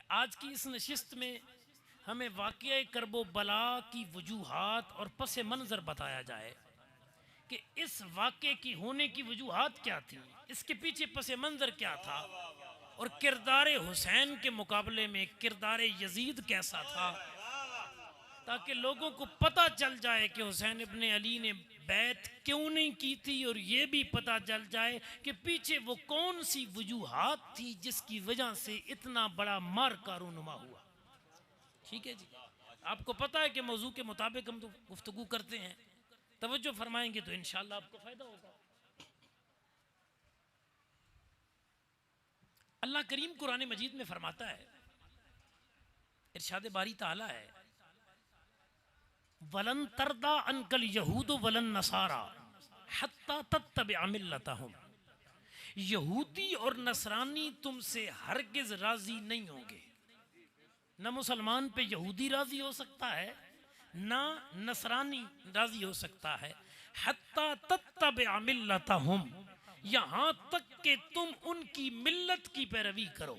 आज की इस नशिस्त में हमें वाक़या करबो बला की वजूहात और पस मंज़र बताया जाए कि इस वाक़े की होने की वजूहात क्या थी, इसके पीछे पस मंज़र क्या था, और किरदार हुसैन के मुकाबले में किरदार यजीद कैसा था, ताकि लोगों को पता चल जाए कि हुसैन इब्ने अली ने बैत क्यों नहीं की थी, और ये भी पता चल जाए कि पीछे वो कौन सी वजूहात थी जिसकी वजह से इतना बड़ा मार कारूनुमा हुआ। ठीक है जी, आपको पता है कि मौजू के मुताबिक हम तो गुफ्तगू करते हैं, तवज्जो फरमाएंगे तो इंशाअल्लाह आपको फ़ायदा होगा। अल्लाह करीम कुरान मजीद में फरमाता है, इरशाद बारी ताला है, वलन तरदा अनकल यहूद वलन नसारा हत्ता तत्तबिअ मिल्लतहुम, यहूदी और नसरानी तुमसे हरगिज राजी नहीं होंगे। न मुसलमान पे यहूदी राजी हो सकता है, ना नसरानी राजी हो सकता है। हत्ता तत्तबिअ मिल्लतहुम, यहाँ तक कि तुम उनकी मिल्लत की पैरवी करो।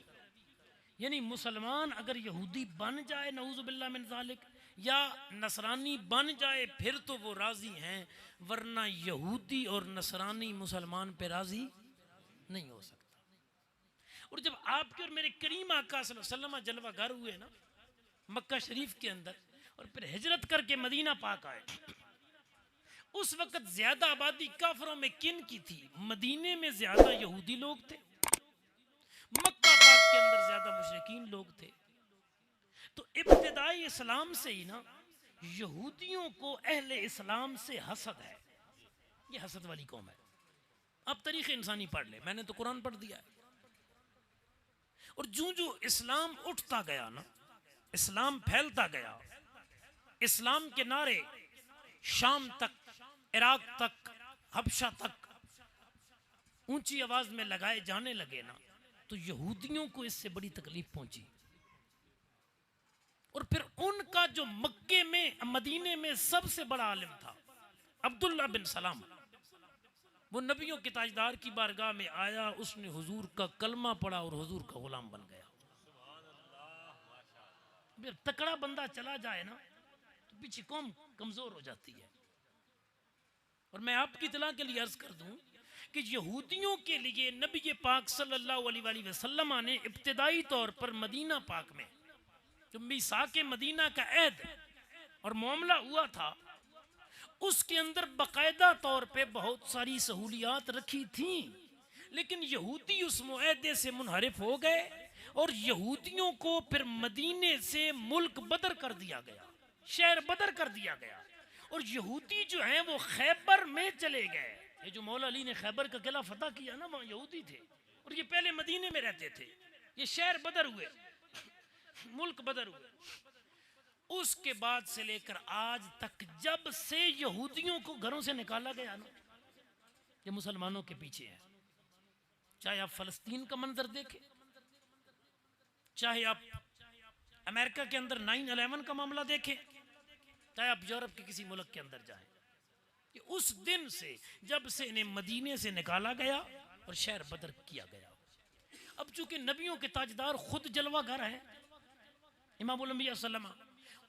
यानी मुसलमान अगर यहूदी बन जाए नऊज़ु बिल्लाह मिन ज़ालिक, या नसरानी बन जाए, फिर तो वो राज़ी हैं, वरना यहूदी और नसरानी मुसलमान पे राज़ी नहीं हो सकता। और जब आपके और मेरे करीम आका सल्लल्लाहु अलैहि वसल्लम जलवागर हुए ना मक्का शरीफ के अंदर, और फिर हिजरत करके मदीना पाक आए, उस वक़्त ज़्यादा आबादी काफरों में किन की थी? मदीने में ज़्यादा यहूदी लोग थे, मक्का पाक के अंदर ज़्यादा मुशरिकीन लोग थे। तो इब्तिदाई इस्लाम से ही ना यहूदियों को अहले इस्लाम से हसद है, ये हसद वाली कौम है। अब तारीख़ इंसानी पढ़ ले, मैंने तो कुरान पढ़ दिया है। और जो जो इस्लाम उठता गया ना, इस्लाम फैलता गया, इस्लाम के नारे शाम तक, इराक तक, हबशा तक ऊंची आवाज में लगाए जाने लगे ना, तो यहूदियों को इससे बड़ी तकलीफ पहुंची। और फिर उनका जो मक्के में मदीने में सबसे बड़ा आलिम था अब्दुल्ला बिन सलाम, वो नबियों के ताजदार की बारगाह में आया, उसने हुजूर का कलमा पढ़ा और हुजूर का गुलाम बन गया। तकड़ा बंदा चला जाए ना तो पीछे कौम कमजोर हो जाती है। और मैं आपकी इत्तला के लिए अर्ज कर दूं कि यहूदियों के लिए नबी पाक सल्लल्लाहु अलैहि वसल्लम ने इब्तिदाई तौर पर मदीना पाक में जो मीसाके मदीना का ऐद और मामला हुआ था, उसके अंदर बाकायदा तौर पे बहुत सारी सहूलियात रखी थी, लेकिन यहूदी उस मुआहदे से मुनहरिफ हो गए और यहूदियों को फिर मदीने से मुल्क बदर कर दिया गया, शहर बदर कर दिया गया, और यहूदी जो हैं वो खैबर में चले गए। ये जो मौला अली ने खैबर का किला फतह किया ना, वहाँ यहूदी थे और ये पहले मदीने में रहते थे। ये शहर बदर हुए, मुल्क बदर हुए। उसके बाद से लेकर आज तक जब से यहूदियों को घरों से निकाला गया ना, ये मुसलमानों के पीछे है। चाहे आप फलस्तीन का मंजर देखें, चाहे आप अमेरिका के अंदर 9/11 का मामला देखें, चाहे आप यूरोप के किसी मुल्क के अंदर जाएं, कि उस दिन से जब से इन्हें मदीने से निकाला गया और शहर बदर किया गया। अब चूंकि नबियों के ताजदार खुद जलवागर है इमामुल अंबिया सल्लमा,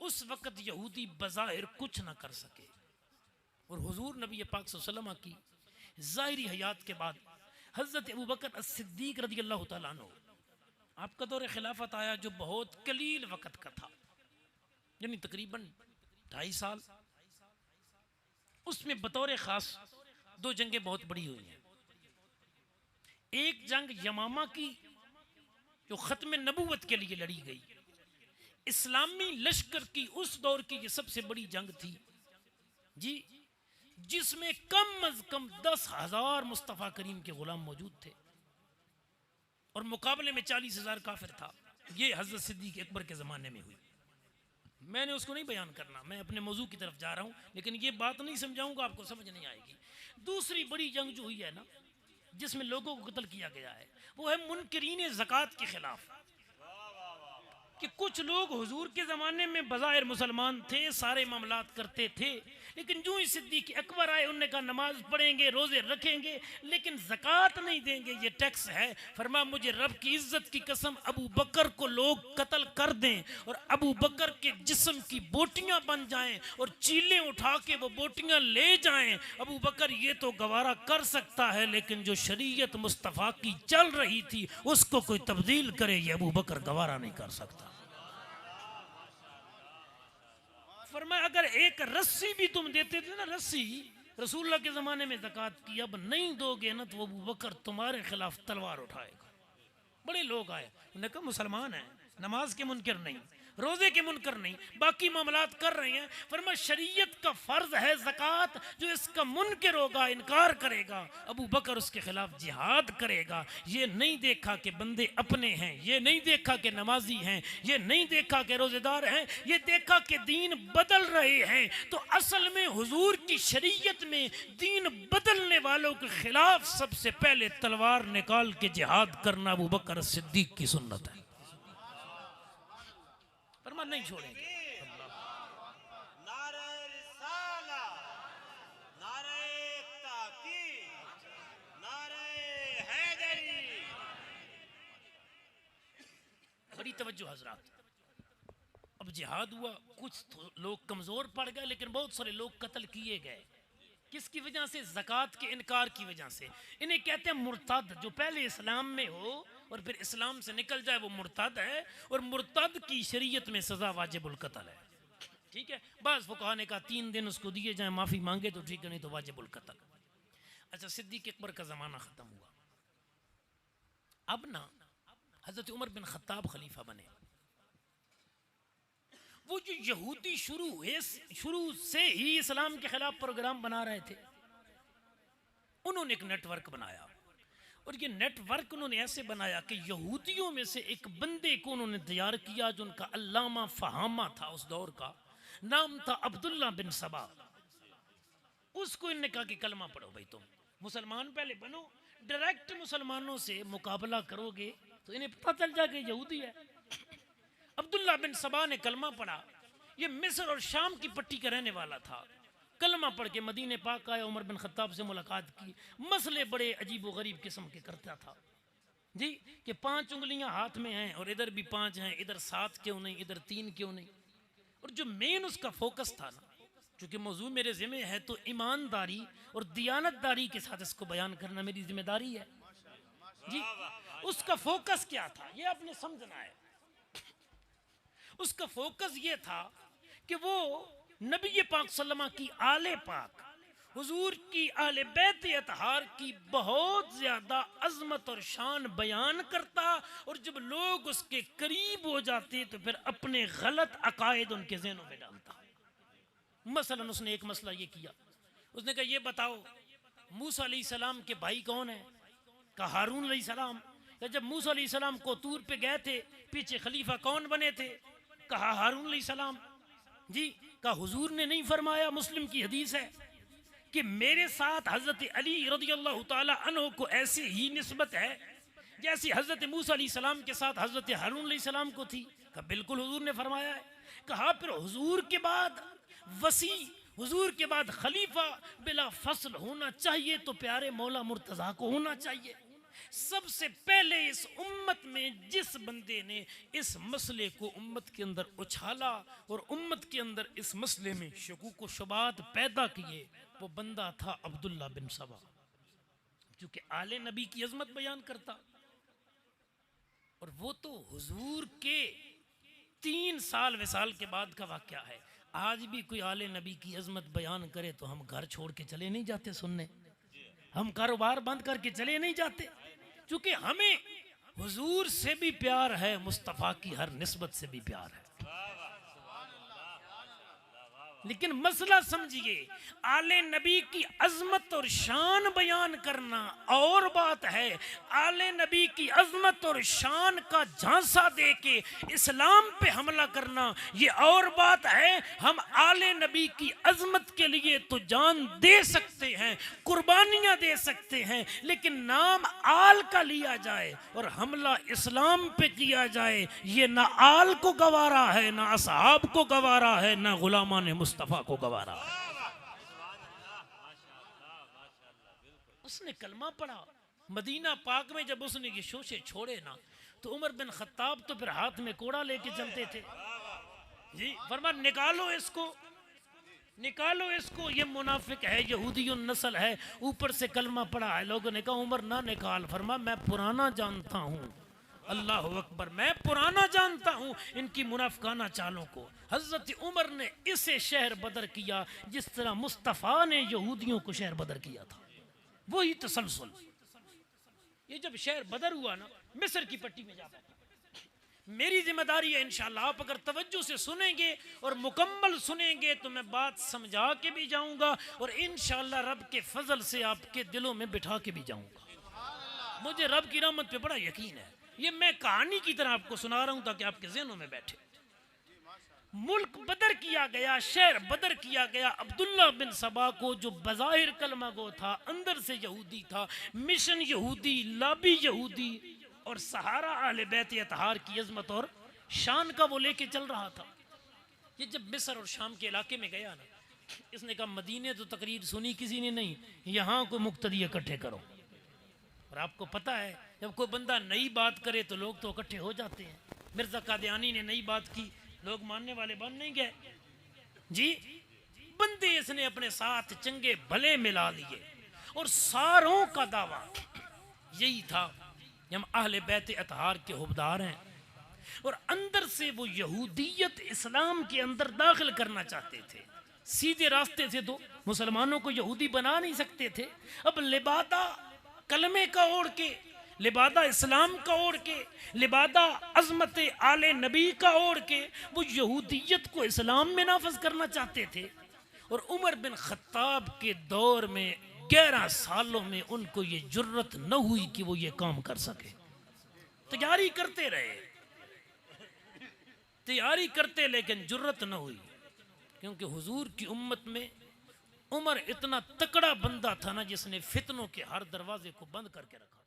उस वक़्त यहूदी बज़ाहिर कुछ ना कर सके, और हुजूर नबी पाक सल्लल्लाहु अलैहि वसल्लम की ज़ाहिरी हयात के बाद हज़रत अबू बकर as-सिद्दीक़ रज़ियल्लाहु तआला अन्हु आपका दौर खिलाफत आया, जो बहुत कलील वक़्त का था, यानी तकरीबन 2.5 साल। उसमें बतौर ख़ास 2 जंगें बहुत बड़ी हुई हैं। एक जंग यमामा की जो ख़त्म नबूवत के लिए लड़ी गई, इस्लामी लश्कर की उस दौर की ये सबसे बड़ी जंग थी जी, जिसमें कम अज कम 10,000 मुस्तफ़ा करीम के गुलाम मौजूद थे और मुकाबले में 40,000 काफिर था। ये हज़रत सिद्दीक़ अकबर के ज़माने में हुई। मैंने उसको नहीं बयान करना, मैं अपने मौजू की तरफ जा रहा हूँ, लेकिन ये बात नहीं समझाऊंगा, आपको समझ नहीं आएगी। दूसरी बड़ी जंग जो हुई है ना, जिसमें लोगों को कत्ल किया गया है, वो है मुनकरीन ज़कात के खिलाफ। कि कुछ लोग हुजूर के ज़माने में बज़ाहिर मुसलमान थे, सारे मामलात करते थे, लेकिन जो ही सिद्दीक अकबर आए उन्होंने कहा नमाज पढ़ेंगे, रोजे रखेंगे, लेकिन ज़कात नहीं देंगे, ये टैक्स है। फरमा मुझे रब की इज्जत की कसम, अबू बकर को लोग कत्ल कर दें और अबू बकर के जिस्म की बोटियां बन जाएं और चीलें उठा के वो बोटियां ले जाएं, अबू बकर ये तो गवारा कर सकता है, लेकिन जो शरीयत मुस्तफ़ा की चल रही थी उसको कोई तब्दील करे, ये अबू बकर गवारा नहीं कर सकता। फरमाया अगर एक रस्सी भी तुम देते थे ना, रस्सी रसूलुल्लाह के ज़माने में ज़कात की, अब नहीं दोगे ना तो अबू बकर तुम्हारे खिलाफ तलवार उठाएगा। बड़े लोग आए, उन्होंने कहा मुसलमान है, नमाज के मुनकर नहीं, रोजे के मुनकर नहीं, बाकी मामलात कर रहे हैं। फरमाया शरीयत का फर्ज है ज़कात, जो इसका मुनकर होगा, इनकार करेगा, अबू बकर उसके खिलाफ जिहाद करेगा। ये नहीं देखा कि बंदे अपने हैं, ये नहीं देखा कि नमाजी हैं, ये नहीं देखा कि रोजेदार हैं, ये देखा कि दीन बदल रहे हैं। तो असल में हुजूर की शरीयत में दीन बदलने वालों के खिलाफ सबसे पहले तलवार निकाल के जिहाद करना अबू बकर सिद्दीक की सुन्नत है। फरमा नहीं छोड़ेंगे। बड़ी तवज्जो हजरात। अब जिहाद हुआ, कुछ लोग कमजोर पड़ गए, लेकिन बहुत सारे लोग कत्ल किए गए। किसकी वजह से? ज़कात के इनकार की वजह से। इन्हें कहते हैं मुर्तद, जो पहले इस्लाम में हो और फिर इस्लाम से निकल जाए वो मुर्तद है, और मुर्तद की शरीयत में सज़ा वाजिबुल कत्ल है। ठीक है, बस फुक़हा ने कहा 3 दिन उसको दिए जाए, माफ़ी मांगे तो ठीक है, नहीं तो वाजिबुल कत्ल। अच्छा, सिद्दीक़ अकबर का ज़माना ख़त्म हुआ। अब ना हज़रत उमर बिन ख़त्ताब खलीफा बने। वो जो यहूदी शुरू से ही इस्लाम के खिलाफ प्रोग्राम बना रहे थे, उन्होंने एक नेटवर्क बनाया, और ये नेटवर्क उन्होंने ऐसे बनाया कि यहूदियों में से एक बंदे को उन्होंने तैयार किया, जो उनका अल्लामा फहामा था उस दौर का, नाम था अब्दुल्ला बिन सबा। उसको इन्होंने कहा कि कलमा पढ़ो भाई, तुम मुसलमान पहले बनो, डायरेक्ट मुसलमानों से मुकाबला करोगे तो इन्हें पता चल जाएगा यहूदी है। अब्दुल्ला बिन सबा ने कलमा पढ़ा। ये मिस्र और शाम की पट्टी का रहने वाला था। कलमा पढ़ के मदीने पाक आया, उमर बिन खत्ताब से मुलाकात की। मसले बड़े अजीब व गरीब किस्म के करता था जी, कि 5 उंगलियां हाथ में हैं और इधर भी 5 हैं, इधर 7 क्यों नहीं, इधर 3 क्यों नहीं। और जो मेन उसका फोकस था ना, चूँकि मौजू मेरे ज़िम्मे है तो ईमानदारी और दियानतदारी के साथ इसको बयान करना मेरी जिम्मेदारी है जी। उसका फोकस क्या था ये आपने समझना है। उसका फोकस ये था कि वो नबी पाक सल्लल्लाहु अलैहि वसल्लम की आले पाक हुजूर की आले बैत अतहार की बहुत ज़्यादा अजमत और शान बयान करता, और जब लोग उसके करीब हो जाते तो फिर अपने गलत अकायद उनके ज़हनों में डालता। मसलन उसने एक मसला ये किया, उसने कहा ये बताओ मूसा अलैहिस्सलाम के भाई कौन है? कहा हारून अलैहिस्सलाम। जब मूसा अलैहिस्सलाम को तूर पे गए थे, पीछे खलीफा कौन बने थे? कहा हारून अलैहिस्सलाम जी। कहा हुजूर ने नहीं फरमाया, मुस्लिम की हदीस है कि मेरे साथ हज़रत अली रज़ियल्लाहु ताला अन्हु को ऐसी ही निस्बत है जैसी हज़रत मूसा अलैहिस्सलाम के साथ हज़रत हारून अलैहिस्सलाम को थी। कहा बिल्कुल हुजूर ने फरमाया है। कहा फिर हुजूर के बाद वसी, हुजूर के बाद खलीफा बिला फसल होना चाहिए तो प्यारे मौला मुर्तज़ा को होना चाहिए। सबसे पहले इस उम्मत में जिस बंदे ने इस मसले को उम्मत के अंदर उछाला और उम्मत के अंदर इस मसले में शकूक व शुबात पैदा किए, वो बंदा था अब्दुल्ला बिन सबा, क्योंकि आले नबी की अजमत बयान करता। और वो तो हुजूर के 3 साल विसाल के बाद का वाक़या है। आज भी कोई आले नबी की अजमत बयान करे तो हम घर छोड़ के चले नहीं जाते सुनने, हम कारोबार बंद करके चले नहीं जाते, क्योंकि हमें हुजूर से भी प्यार है, मुस्तफ़ा की हर निस्बत से भी प्यार है। लेकिन मसला समझिए, आले नबी की अजमत और शान बयान करना और बात है, आले नबी की अजमत और शान का झांसा दे के इस्लाम पे हमला करना ये और बात है। हम आले नबी की अजमत के लिए तो जान दे सकते हैं, कुर्बानियां दे सकते हैं, लेकिन नाम आल का लिया जाए और हमला इस्लाम पे किया जाए, ये ना आल को गवारा है, ना असहाब को गवारा है, ना गुलामान मुस्तफ़ा को गवारा है। उसने कलमा पढ़ा। मदीना पाक में जब उसने ये शोशे छोड़े ना, तो उमर बिन खत्ताब तो फिर हाथ में कोड़ा लेके चलते थे जी। फरमा निकालो इसको, निकालो इसको, ये मुनाफिक है, यहूदी नस्ल है, ऊपर से कलमा पड़ा है। लोगों ने कहा उमर ना निकाल। फरमा मैं पुराना जानता हूँ, अल्लाह अकबर, मैं पुराना जानता हूँ इनकी मुनाफिकाना चालों को। हजरत उमर ने इसे शहर बदर किया जिस तरह मुस्तफ़ा ने यहूदियों को शहर बदर किया था। वही तसलसल। ये जब शहर बदर हुआ ना, मिस्र की पट्टी में जा बैठा। मेरी जिम्मेदारी है इंशाल्लाह, आप अगर तवज्जो से सुनेंगे और मुकम्मल सुनेंगे तो मैं बात समझा के भी जाऊंगा और इंशाल्लाह रब के फजल से आपके दिलों में बिठा के भी जाऊंगा। मुझे रब की रहमत पे बड़ा यकीन है। ये मैं कहानी की तरह आपको सुना रहा हूं ताकि आपके ज़हनों में बैठे। मुल्क बदर किया गया, शहर बदर किया गया। अब्दुल्ला बिन सबा को जो बज़ाहिर कलमा गो था, अंदर से यहूदी था, मिशन यहूदी, लाबी यहूदी, और सहारा अहले बैत अतहार की अजमत और शान का वो लेके चल रहा था। ये जब मिस्र और शाम के इलाके में गया ना, इसने कहा मदीने तो तकरीर सुनी किसी ने नहीं, यहाँ को मुक्तदी इकट्ठे करो। और आपको पता है जब कोई बंदा नई बात करे तो लोग तो इकट्ठे हो जाते हैं। मिर्जा कादियानी ने नई बात की, लोग मानने वाले बन नहीं गए जी। बंदे इसने अपने साथ चंगे भले मिला लिए और सारों का दावा यही था हम अहले बैत अतहार के हुबदार हैं। और अंदर से वो यहूदियत इस्लाम के अंदर दाखिल करना चाहते थे। सीधे रास्ते से तो मुसलमानों को यहूदी बना नहीं सकते थे। अब लिबादा कलमे का ओढ़ के, लिबादा इस्लाम का ओढ़ के, लिबादा अजमत आले नबी का ओढ़ के वो यहूदियत को इस्लाम में नाफज करना चाहते थे। और उमर बिन खत्ताब के दौर में 11 सालों में उनको ये जुर्रत न हुई कि वो ये काम कर सके। तैयारी करते रहे, तैयारी करते, लेकिन जुर्रत न हुई। क्योंकि हुजूर की उम्मत में उमर इतना तकड़ा बंदा था ना, जिसने फितनों के हर दरवाजे को बंद करके रखा।